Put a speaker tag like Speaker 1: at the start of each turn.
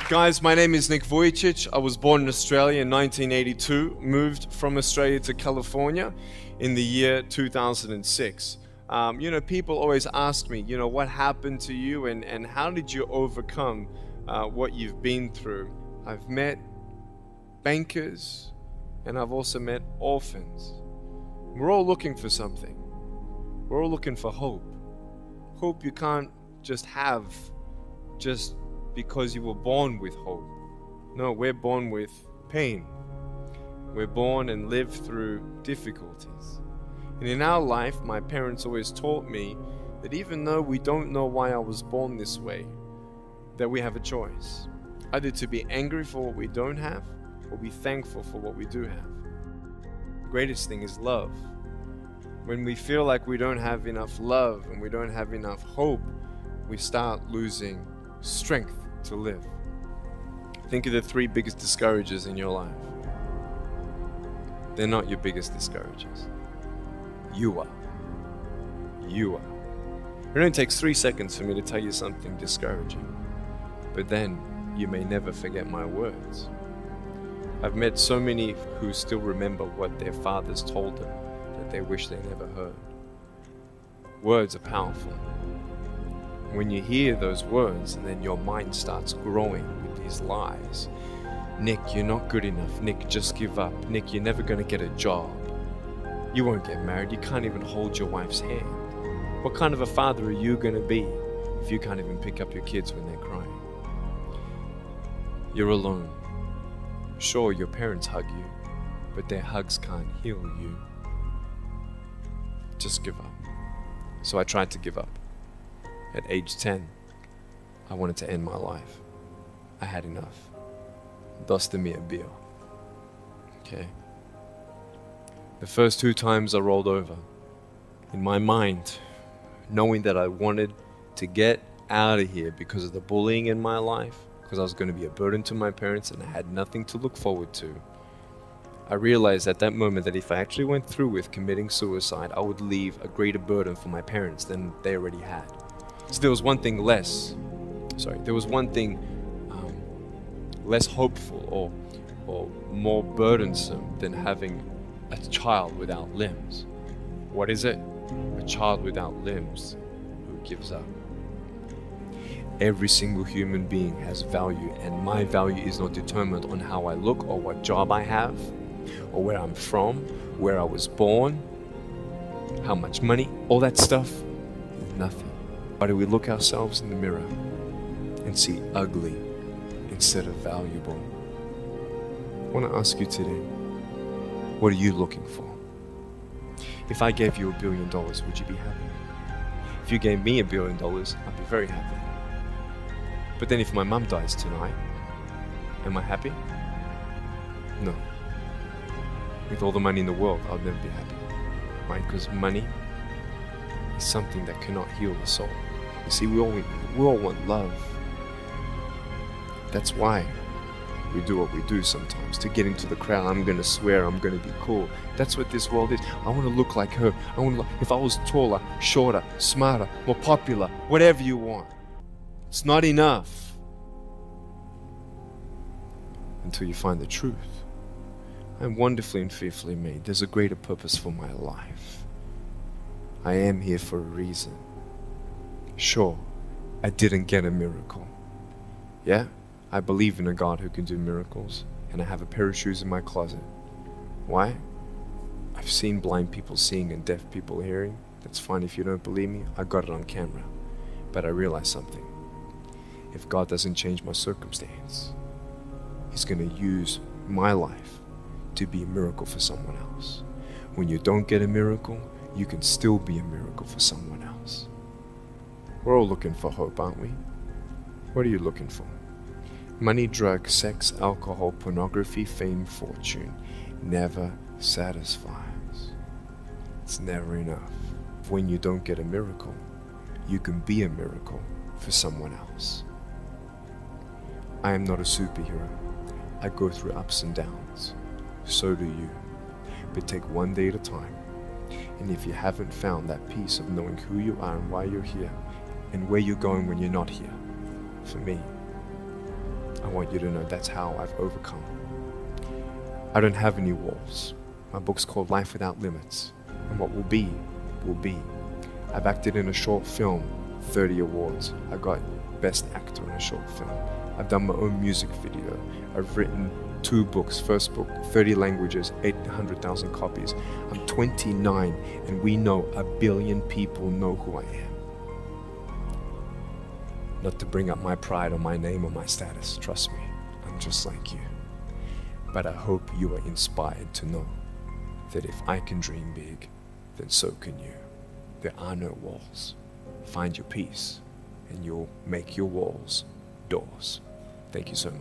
Speaker 1: Guys, my name is Nick Vujicic. I was born in Australia in 1982, moved from Australia to California in the year 2006. People always ask me, what happened to you and how did you overcome what you've been through? I've met bankers and I've also met orphans. We're all looking for something. We're all looking for hope. Hope you can't just have just because you were born with hope. No, we're born with pain. We're born and live through difficulties. And in our life, my parents always taught me that even though we don't know why I was born this way, that we have a choice. Either to be angry for what we don't have, or be thankful for what we do have. The greatest thing is love. When we feel like we don't have enough love and we don't have enough hope, we start losing strength to live. Think of the 3 biggest discouragers in your life. They're not your biggest discouragers. You are. You are. It only takes 3 seconds for me to tell you something discouraging, but then you may never forget my words. I've met so many who still remember what their fathers told them that they wish they never heard. Words are powerful. When you hear those words and then your mind starts growing with these lies. Nick, you're not good enough. Nick, just give up. Nick, you're never going to get a job. You won't get married. You can't even hold your wife's hand. What kind of a father are you going to be if you can't even pick up your kids when they're crying? You're alone. Sure, your parents hug you, but their hugs can't heal you. Just give up. So I tried to give up. At age 10, I wanted to end my life. I had enough. Dosta minha bio. Okay. The first 2 times I rolled over. In my mind, knowing that I wanted to get out of here because of the bullying in my life, because I was going to be a burden to my parents and I had nothing to look forward to. I realized at that moment that if I actually went through with committing suicide, I would leave a greater burden for my parents than they already had. So there was one thing less hopeful or more burdensome than having a child without limbs. What is it? A child without limbs who gives up. Every single human being has value, and my value is not determined on how I look or what job I have or where I'm from, where I was born, how much money, all that stuff is nothing. Why do we look ourselves in the mirror and see ugly instead of valuable? I want to ask you today, what are you looking for? If I gave you $1 billion, would you be happy? If you gave me $1 billion, I'd be very happy. But then if my mum dies tonight, am I happy? No. With all the money in the world, I'll never be happy. Right? Because money is something that cannot heal the soul. You see, we all want love. That's why we do what we do sometimes. To get into the crowd, I'm going to swear, I'm going to be cool. That's what this world is. I want to look like her. If I was taller, shorter, smarter, more popular, whatever you want. It's not enough until you find the truth. I'm wonderfully and fearfully made. There's a greater purpose for my life. I am here for a reason. Sure, I didn't get a miracle. Yeah, I believe in a God who can do miracles, and I have a pair of shoes in my closet. Why? I've seen blind people seeing and deaf people hearing. That's fine if you don't believe me. I got it on camera. But I realized something. If God doesn't change my circumstance, He's going to use my life to be a miracle for someone else. When you don't get a miracle, you can still be a miracle for someone else. We're all looking for hope, aren't we? What are you looking for? Money, drugs, sex, alcohol, pornography, fame, fortune never satisfies. It's never enough. When you don't get a miracle, you can be a miracle for someone else. I am not a superhero. I go through ups and downs. So do you. But take one day at a time. And if you haven't found that peace of knowing who you are and why you're here, and where you're going when you're not here, for me, I want you to know that's how I've overcome. I don't have any walls. My book's called Life Without Limits, and what will be, will be. I've acted in a short film, 30 awards. I got Best Actor in a Short Film. I've done my own music video. I've written 2 books. First book, 30 languages, 800,000 copies. I'm 29, and we know 1 billion people know who I am. Not to bring up my pride or my name or my status, trust me, I'm just like you. But I hope you are inspired to know that if I can dream big, then so can you. There are no walls. Find your peace, and you'll make your walls doors. Thank you so much.